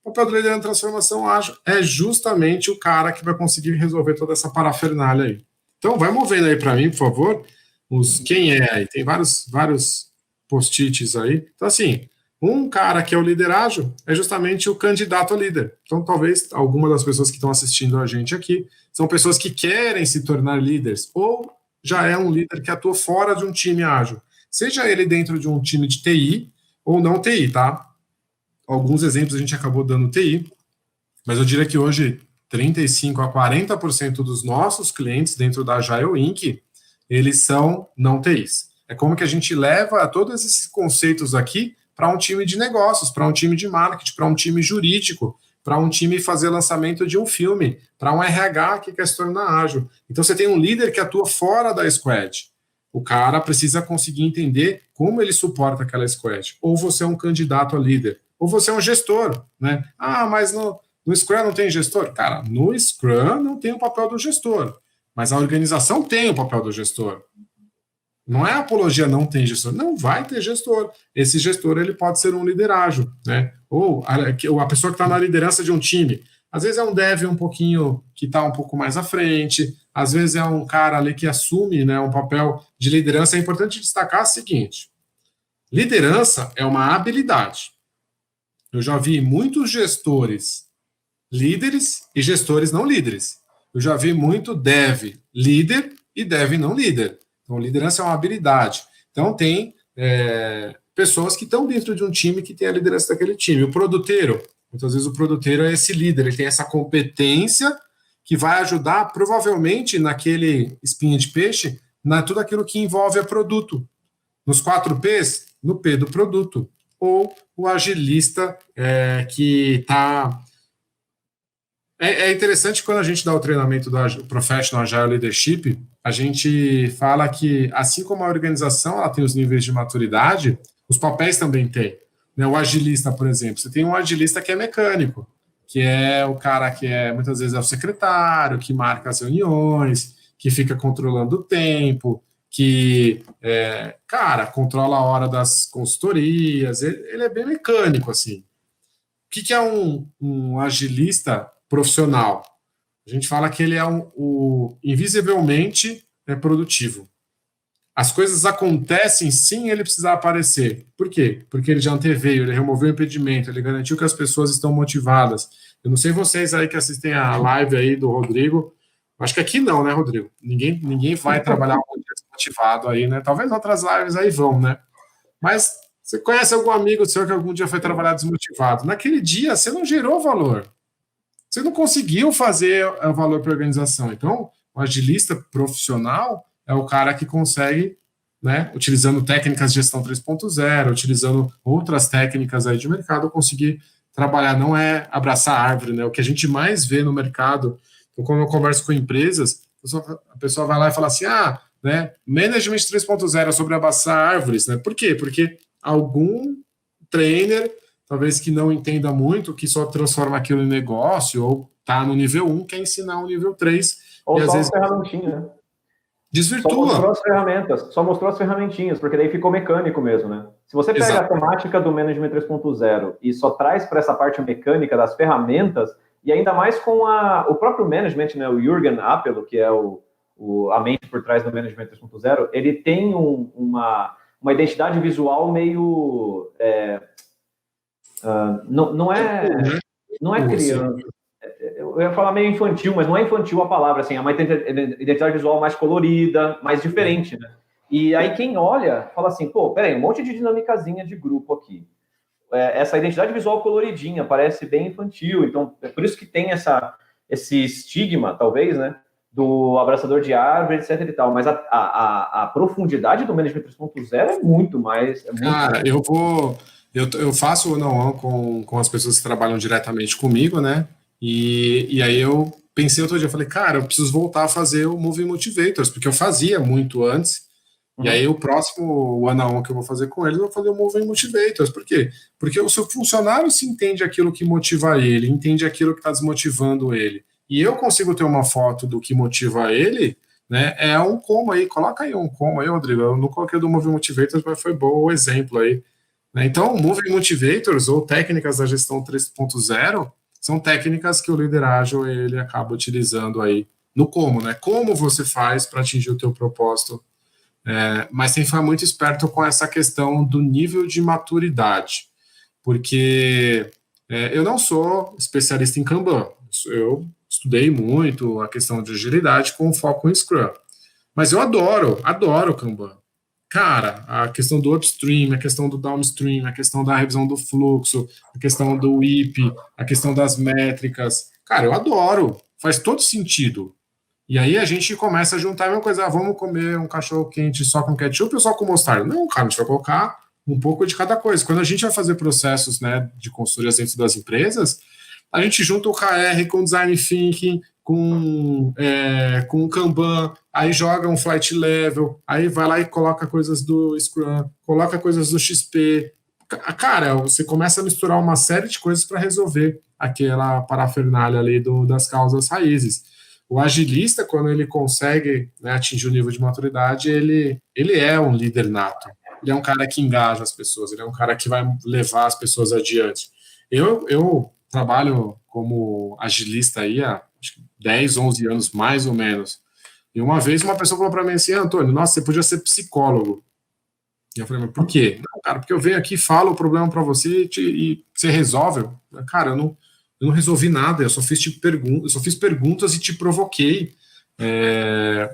O papel do líder na transformação ágil é justamente o cara que vai conseguir resolver toda essa parafernália aí. Então, vai movendo aí para mim, por favor, quem é aí. Tem vários post-its aí. Então, assim, um cara que é o líder ágil é justamente o candidato a líder. Então, talvez alguma das pessoas que estão assistindo a gente aqui são pessoas que querem se tornar líderes ou já é um líder que atua fora de um time ágil. Seja ele dentro de um time de TI ou não TI, tá? Alguns exemplos a gente acabou dando TI, mas eu diria que hoje 35% a 40% dos nossos clientes dentro da Agile Inc., eles são não TIs. É como que a gente leva todos esses conceitos aqui para um time de negócios, para um time de marketing, para um time jurídico, para um time fazer lançamento de um filme, para um RH que quer se tornar ágil. Então você tem um líder que atua fora da squad. O cara precisa conseguir entender como ele suporta aquela squad. Ou você é um candidato a líder, ou você é um gestor, né? Ah, mas no Scrum não tem gestor? Cara, no Scrum não tem o papel do gestor, mas a organização tem o papel do gestor. Não é apologia, não tem gestor. Não vai ter gestor. Esse gestor ele pode ser um líder ágil, né? Ou a pessoa que está na liderança de um time. Às vezes é um dev um pouquinho que está um pouco mais à frente, às vezes é um cara ali que assume, né, um papel de liderança. É importante destacar o seguinte: liderança é uma habilidade. Eu já vi muitos gestores líderes e gestores não líderes. Eu já vi muito dev líder e dev não líder. Então, liderança é uma habilidade. Então, tem pessoas que estão dentro de um time que tem a liderança daquele time. O produteiro, muitas vezes o produteiro é esse líder, ele tem essa competência que vai ajudar, provavelmente, naquele espinha de peixe, tudo aquilo que envolve a produto. Nos 4 Ps, no P do produto. Ou o agilista que está... É interessante quando a gente dá o treinamento do Professional Agile Leadership, a gente fala que, assim como a organização ela tem os níveis de maturidade, os papéis também têm. Né? O agilista, por exemplo, você tem um agilista que é mecânico, que é o cara que muitas vezes é o secretário, que marca as reuniões, que fica controlando o tempo, que, controla a hora das consultorias, ele é bem mecânico, assim. O que é um agilista profissional? A gente fala que ele é invisivelmente produtivo. As coisas acontecem sem ele precisar aparecer. Por quê? Porque ele já anteveio, ele removeu o impedimento, ele garantiu que as pessoas estão motivadas. Eu não sei vocês aí que assistem a live aí do Rodrigo, acho que aqui não, né, Rodrigo? Ninguém vai trabalhar um dia desmotivado aí, né? Talvez outras lives aí vão, né? Mas você conhece algum amigo seu que algum dia foi trabalhar desmotivado? Naquele dia, você não gerou valor. Você não conseguiu fazer valor para a organização. Então, o agilista profissional é o cara que consegue, né, utilizando técnicas de gestão 3.0, utilizando outras técnicas aí de mercado, conseguir trabalhar. Não é abraçar árvore, né? O que a gente mais vê no mercado, então, quando eu converso com empresas, a pessoa vai lá e fala assim, né, Management 3.0 é sobre abraçar árvores, né? Por quê? Porque algum trainer, talvez que não entenda muito, que só transforma aquilo em negócio, ou está no nível 1, quer ensinar o nível 3. Ou e só às vezes ferramentinha, né? Desvirtua. Só mostrou as ferramentas, só mostrou as ferramentinhas, porque daí ficou mecânico mesmo, né? Se você pega a temática do Management 3.0 e só traz para essa parte mecânica das ferramentas, e ainda mais com o próprio management, né? O Jürgen Appel, que é a mente por trás do Management 3.0, ele tem uma identidade visual meio... não é criança. Eu ia falar meio infantil, mas não é infantil a palavra, assim, é uma identidade visual mais colorida, mais diferente, né? E aí quem olha, fala assim, pô, peraí, um monte de dinâmicazinha de grupo aqui. Essa identidade visual coloridinha, parece bem infantil, então é por isso que tem esse estigma, talvez, né, do abraçador de árvore, etc e tal, mas a profundidade do Management 3.0 é muito mais... Cara, eu faço one-on-one com as pessoas que trabalham diretamente comigo, né? E aí eu pensei outro dia, eu falei, cara, eu preciso voltar a fazer o Moving Motivators, porque eu fazia muito antes, e aí o próximo one-on-one que eu vou fazer com eles, eu vou fazer o Moving Motivators. Por quê? Porque o seu funcionário se entende aquilo que motiva ele, entende aquilo que está desmotivando ele, e eu consigo ter uma foto do que motiva ele, né? É um como aí, coloca aí um como aí, Rodrigo, eu não coloquei do Moving Motivators, mas foi bom o exemplo aí. né? Então, Moving Motivators ou técnicas da gestão 3.0 são técnicas que o líder ágil ele acaba utilizando aí no como, né? Como você faz para atingir o teu propósito, mas tem que ficar muito esperto com essa questão do nível de maturidade, porque eu não sou especialista em Kanban, eu estudei muito a questão de agilidade com foco em Scrum, mas eu adoro Kanban. Cara, a questão do upstream, a questão do downstream, a questão da revisão do fluxo, a questão do WIP, a questão das métricas, cara, eu adoro, faz todo sentido. E aí a gente começa a juntar a mesma coisa, vamos comer um cachorro quente só com ketchup ou só com mostarda? Não, cara, a gente vai colocar um pouco de cada coisa. Quando a gente vai fazer processos, né, de consultoria dentro das empresas, a gente junta o KR com Design Thinking, com o Kanban, aí joga um flight level, aí vai lá e coloca coisas do Scrum, coloca coisas do XP. Cara, você começa a misturar uma série de coisas para resolver aquela parafernália ali das causas raízes. O agilista, quando ele consegue, né, atingir o nível de maturidade, ele é um líder nato. Ele é um cara que engaja as pessoas, ele é um cara que vai levar as pessoas adiante. Eu trabalho como agilista aí há acho que 10, 11 anos, mais ou menos. E uma vez uma pessoa falou para mim assim, Antônio, nossa, você podia ser psicólogo. E eu falei, mas por quê? Não, cara, porque eu venho aqui, falo o problema para você e você resolve. Cara, eu não resolvi nada, eu só fiz perguntas e te provoquei.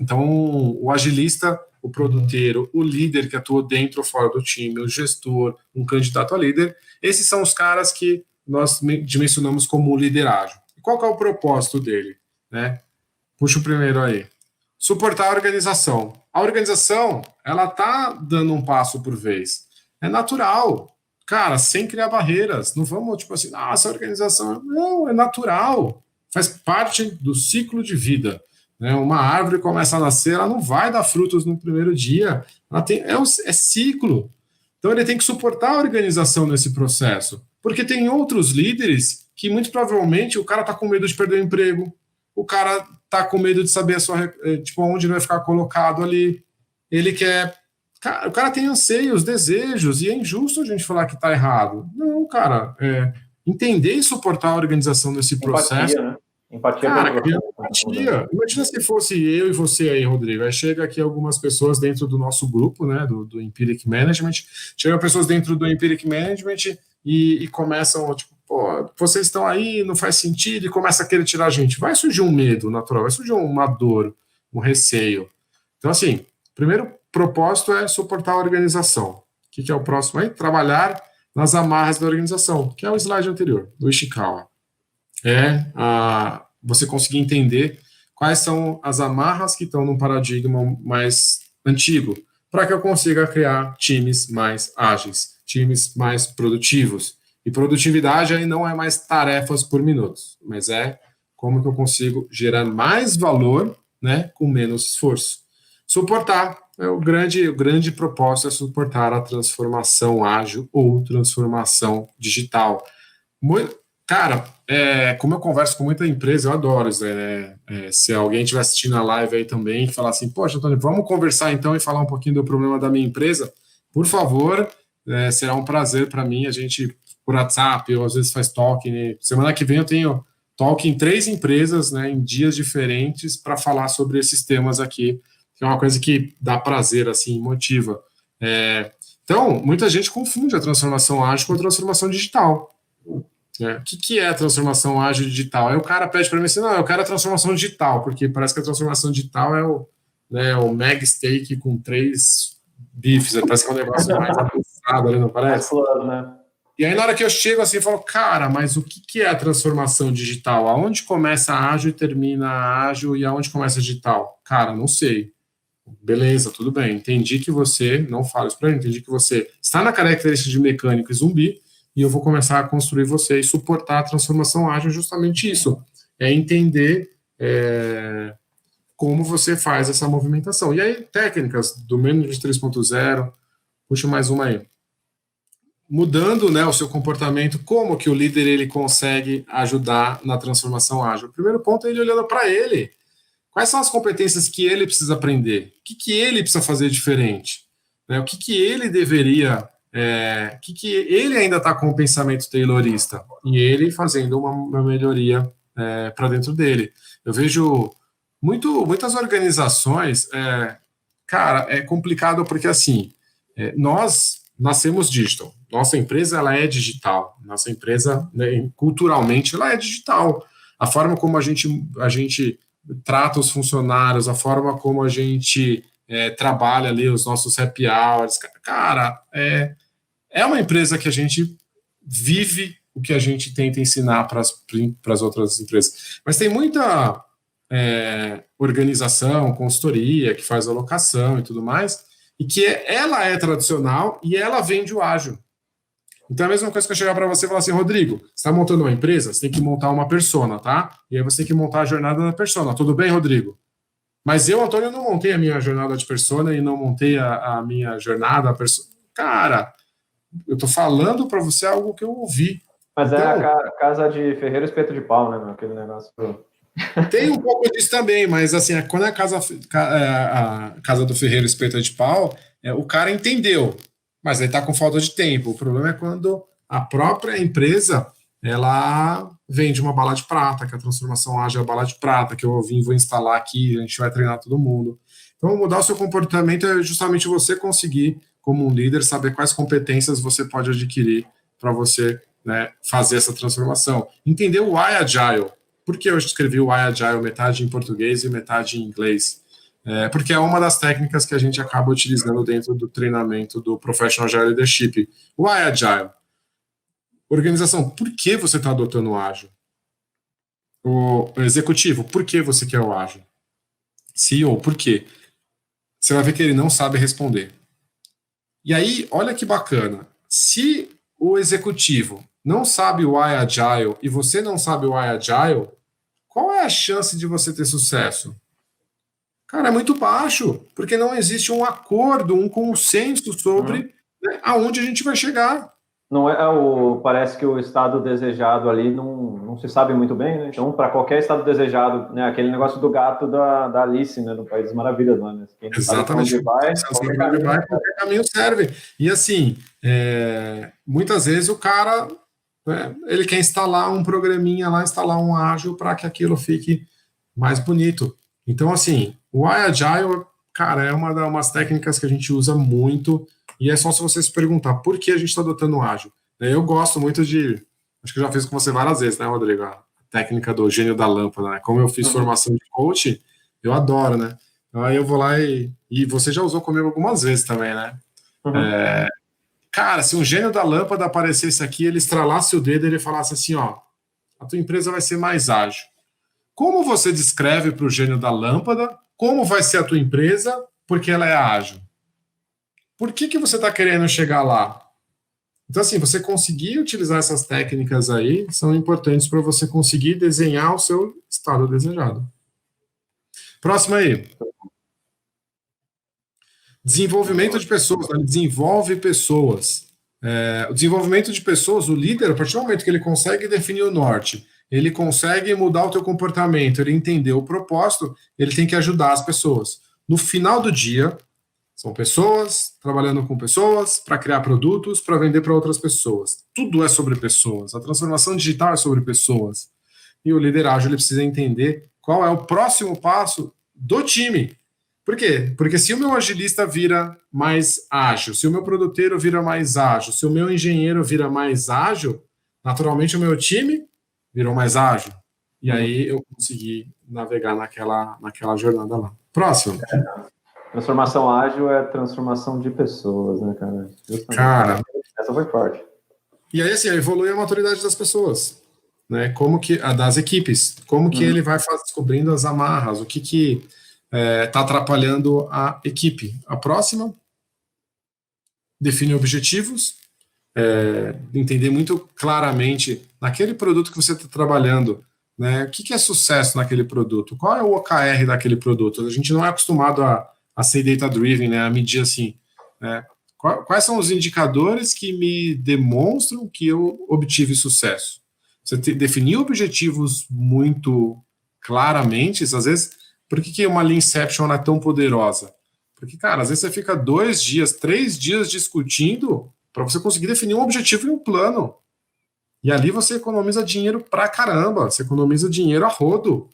Então, o agilista, o produteiro, o líder que atua dentro ou fora do time, o gestor, um candidato a líder, esses são os caras que nós dimensionamos como liderágio. E qual que é o propósito dele? Né? Puxa o primeiro aí. Suportar a organização. A organização, ela tá dando um passo por vez. É natural. Cara, sem criar barreiras. Não vamos, tipo assim, essa organização... Não, é natural. Faz parte do ciclo de vida. Né? Uma árvore começa a nascer, ela não vai dar frutos no primeiro dia. É ciclo. Então, ele tem que suportar a organização nesse processo. Porque tem outros líderes que, muito provavelmente, o cara está com medo de perder o emprego, o cara está com medo de saber onde ele vai ficar colocado ali. Ele quer... o cara tem anseios, desejos, e é injusto a gente falar que está errado. Não, cara. Entender e suportar a organização nesse processo... Empatia, né? Empatia, cara, empatia. Imagina se fosse eu e você aí, Rodrigo. Aí chega aqui algumas pessoas dentro do nosso grupo, né, do Empiric Management. Chegam pessoas dentro do Empiric Management e começam, tipo, pô, vocês estão aí, não faz sentido, e começa a querer tirar a gente. Vai surgir um medo natural, vai surgir uma dor, um receio. Então, assim, o primeiro propósito é suportar a organização. O que é o próximo aí? Trabalhar nas amarras da organização, que é o slide anterior, do Ishikawa. Você conseguir entender quais são as amarras que estão num paradigma mais antigo, para que eu consiga criar times mais ágeis, times mais produtivos. E produtividade aí não é mais tarefas por minuto, mas é como que eu consigo gerar mais valor, né, com menos esforço. Suportar, o grande propósito é suportar a transformação ágil ou transformação digital. Cara, como eu converso com muita empresa, eu adoro isso, né? Se alguém estiver assistindo a live aí também e falar assim, poxa, Antônio, vamos conversar então e falar um pouquinho do problema da minha empresa, por favor, será um prazer para mim, a gente, por WhatsApp, ou às vezes faz talk, né? Semana que vem eu tenho talk em 3 empresas, né, em dias diferentes, para falar sobre esses temas aqui, que é uma coisa que dá prazer, assim, motiva. Então, muita gente confunde a transformação ágil com a transformação digital. O que é a transformação ágil digital? Aí o cara pede para mim assim, não, eu quero a transformação digital, porque parece que a transformação digital é o Mag Steak com 3 bifes, parece que é um negócio mais avançado ali, não parece? Claro, né? E aí na hora que eu chego assim, eu falo, cara, mas o que é a transformação digital? Aonde começa a ágil e termina a ágil e aonde começa a digital? Cara, não sei. Beleza, tudo bem, entendi que você, não fala isso para mim, entendi que você está na característica de mecânico e zumbi, e eu vou começar a construir você e suportar a transformação ágil, justamente isso. É entender como você faz essa movimentação. E aí, técnicas do Management 3.0, puxa mais uma aí. Mudando, né, o seu comportamento, como que o líder ele consegue ajudar na transformação ágil? O primeiro ponto é ele olhando para ele. Quais são as competências que ele precisa aprender? O que ele precisa fazer diferente? O que ele deveria que ele ainda está com o pensamento taylorista e ele fazendo uma melhoria para dentro dele. Eu vejo muitas organizações, cara, é complicado porque assim, nós nascemos digital, nossa empresa ela é digital, nossa empresa, né, culturalmente ela é digital. A forma como a gente trata os funcionários, a forma como a gente trabalha ali os nossos happy hours, cara, é uma empresa que a gente vive o que a gente tenta ensinar para as outras empresas. Mas tem muita organização, consultoria, que faz alocação e tudo mais, e que ela é tradicional e ela vende o ágil. Então é a mesma coisa que eu chegar para você e falar assim, Rodrigo, você está montando uma empresa, você tem que montar uma persona, tá? E aí você tem que montar a jornada da persona. Tudo bem, Rodrigo? Mas eu, Antônio, não montei a minha jornada de persona e não montei a minha jornada, a persona. Cara, eu tô falando para você algo que eu ouvi. Mas então, é a casa de ferreiro espeto de pau, né, meu? Aquele negócio. Tem um pouco disso também, mas assim, quando é a casa do ferreiro espeto de pau, o cara entendeu, mas ele tá com falta de tempo. O problema é quando a própria empresa ela vende uma bala de prata, que a transformação ágil é a bala de prata, que eu vou instalar aqui, a gente vai treinar todo mundo. Então, mudar o seu comportamento é justamente você conseguir, como um líder, saber quais competências você pode adquirir para você, né, fazer essa transformação. Entender o why agile. Por que eu escrevi o why agile metade em português e metade em inglês? Porque é uma das técnicas que a gente acaba utilizando dentro do treinamento do Professional Agile Leadership. O why agile. Organização, por que você está adotando o ágil? O executivo, por que você quer o ágil? CEO, por quê? Você vai ver que ele não sabe responder. E aí, olha que bacana. Se o executivo não sabe o why agile e você não sabe o why agile, qual é a chance de você ter sucesso? Cara, é muito baixo, porque não existe um acordo, um consenso sobre aonde a gente vai chegar. Não parece que o estado desejado ali não se sabe muito bem, né? Então, para qualquer estado desejado, né? Aquele negócio do gato da Alice, né? Do País das Maravilhas, né? Quem Exatamente. Qualquer caminho serve. E assim, muitas vezes o cara, ele quer instalar um programinha lá, instalar um ágil para que aquilo fique mais bonito. Então, assim, o Agile, cara, é uma das técnicas que a gente usa muito. E é só se você se perguntar por que a gente está adotando o ágil. Eu gosto muito de. Acho que eu já fiz com você várias vezes, né, Rodrigo? A técnica do gênio da lâmpada, né? Como eu fiz formação de coach, eu adoro, né? Então, aí eu vou lá e você já usou comigo algumas vezes também, né? Cara, se um gênio da lâmpada aparecesse aqui, ele estralasse o dedo e ele falasse assim: ó, a tua empresa vai ser mais ágil. Como você descreve para o gênio da lâmpada como vai ser a tua empresa porque ela é ágil? Por que você está querendo chegar lá? Então, assim, você conseguir utilizar essas técnicas aí são importantes para você conseguir desenhar o seu estado desejado. Próximo aí. Desenvolvimento de pessoas. Né? Desenvolve pessoas. O desenvolvimento de pessoas, o líder, a partir do momento que ele consegue definir o norte, ele consegue mudar o teu comportamento, ele entender o propósito, ele tem que ajudar as pessoas. No final do dia, são pessoas trabalhando com pessoas para criar produtos, para vender para outras pessoas. Tudo é sobre pessoas. A transformação digital é sobre pessoas. E o líder ágil ele precisa entender qual é o próximo passo do time. Por quê? Porque se o meu agilista vira mais ágil, se o meu produteiro vira mais ágil, se o meu engenheiro vira mais ágil, naturalmente o meu time virou mais ágil. E aí eu consegui navegar naquela jornada lá. Próximo. Transformação ágil é transformação de pessoas, né, cara? Justamente. Cara, essa foi forte. E aí, assim, evolui a maturidade das pessoas, né? Como que das equipes, como que ele vai descobrindo as amarras, o que está atrapalhando a equipe. A próxima, define objetivos, entender muito claramente naquele produto que você está trabalhando, né? O que é sucesso naquele produto? Qual é o OKR daquele produto? A gente não é acostumado a ser data-driven, né, a medir assim, né, quais são os indicadores que me demonstram que eu obtive sucesso. Você definir objetivos muito claramente, às vezes, por que uma Lean Inception é tão poderosa? Porque, cara, às vezes você fica 2 dias, 3 dias discutindo para você conseguir definir um objetivo e um plano. E ali você economiza dinheiro pra caramba, você economiza dinheiro a rodo.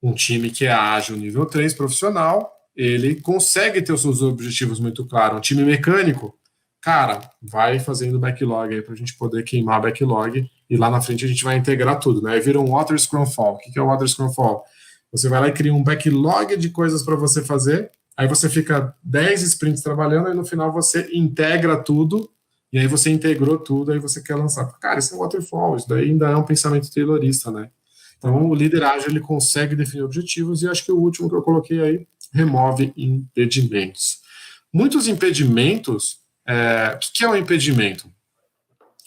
Um time que é ágil, nível 3, profissional, ele consegue ter os seus objetivos muito claros. Um time mecânico, cara, vai fazendo backlog aí para a gente poder queimar backlog e lá na frente a gente vai integrar tudo, né? Aí vira um Water Scrum Fall. O que é o Water Scrum Fall? Você vai lá e cria um backlog de coisas para você fazer, aí você fica 10 sprints trabalhando, e no final você integra tudo, e aí você integrou tudo, aí você quer lançar. Cara, isso é waterfall, isso daí ainda é um pensamento taylorista, né? Então, o liderazgo, ele consegue definir objetivos, e acho que o último que eu coloquei aí, remove impedimentos. Muitos impedimentos, o que é um impedimento?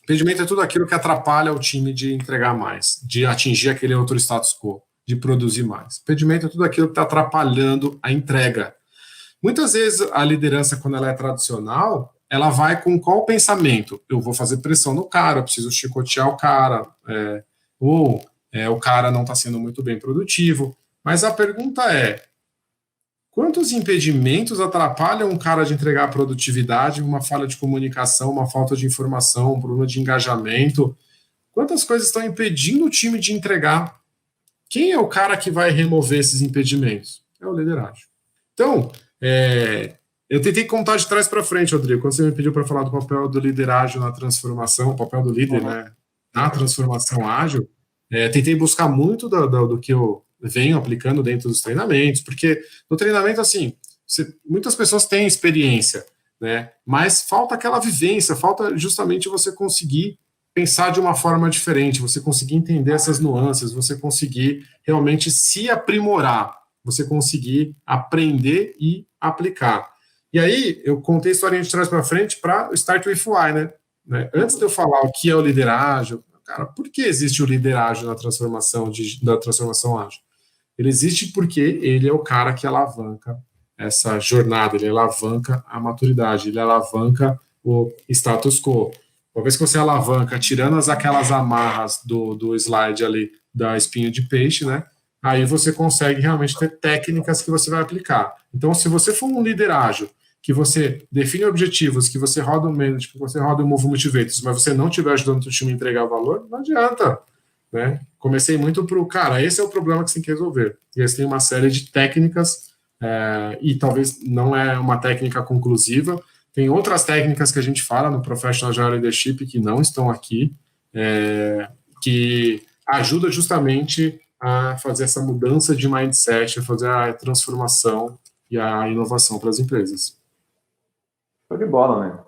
Impedimento é tudo aquilo que atrapalha o time de entregar mais, de atingir aquele outro status quo, de produzir mais. Impedimento é tudo aquilo que está atrapalhando a entrega. Muitas vezes a liderança, quando ela é tradicional, ela vai com qual pensamento? Eu vou fazer pressão no cara, eu preciso chicotear o cara, o cara não está sendo muito bem produtivo. Mas a pergunta é, quantos impedimentos atrapalham um cara de entregar a produtividade, uma falha de comunicação, uma falta de informação, um problema de engajamento? Quantas coisas estão impedindo o time de entregar? Quem é o cara que vai remover esses impedimentos? É o liderazgo. Então, eu tentei contar de trás para frente, Rodrigo, quando você me pediu para falar do papel do liderazgo na transformação, o papel do líder, né, na transformação ágil, tentei buscar muito do que eu venho aplicando dentro dos treinamentos, porque no treinamento, assim, muitas pessoas têm experiência, né, mas falta aquela vivência, falta justamente você conseguir pensar de uma forma diferente, você conseguir entender essas nuances, você conseguir realmente se aprimorar, você conseguir aprender e aplicar. E aí, eu contei a historinha de trás para frente para o Start with Why, né? Antes de eu falar o que é o liderazgo, cara, por que existe o liderazgo na da transformação ágil? Ele existe porque ele é o cara que alavanca essa jornada, ele alavanca a maturidade, ele alavanca o status quo. Uma vez que você alavanca, tirando aquelas amarras do slide ali da espinha de peixe, né? Aí você consegue realmente ter técnicas que você vai aplicar. Então, se você for um líder ágil, que você define objetivos, que você roda um management, que você roda um Move Motivators, mas você não estiver ajudando o time a entregar valor, não adianta. Né? Comecei muito para cara, esse é o problema que você tem que resolver. E eles têm uma série de técnicas, e talvez não é uma técnica conclusiva. Tem outras técnicas que a gente fala no Professional Agile Leadership que não estão aqui, que ajuda justamente a fazer essa mudança de mindset, a fazer a transformação e a inovação para as empresas. Show de bola, né?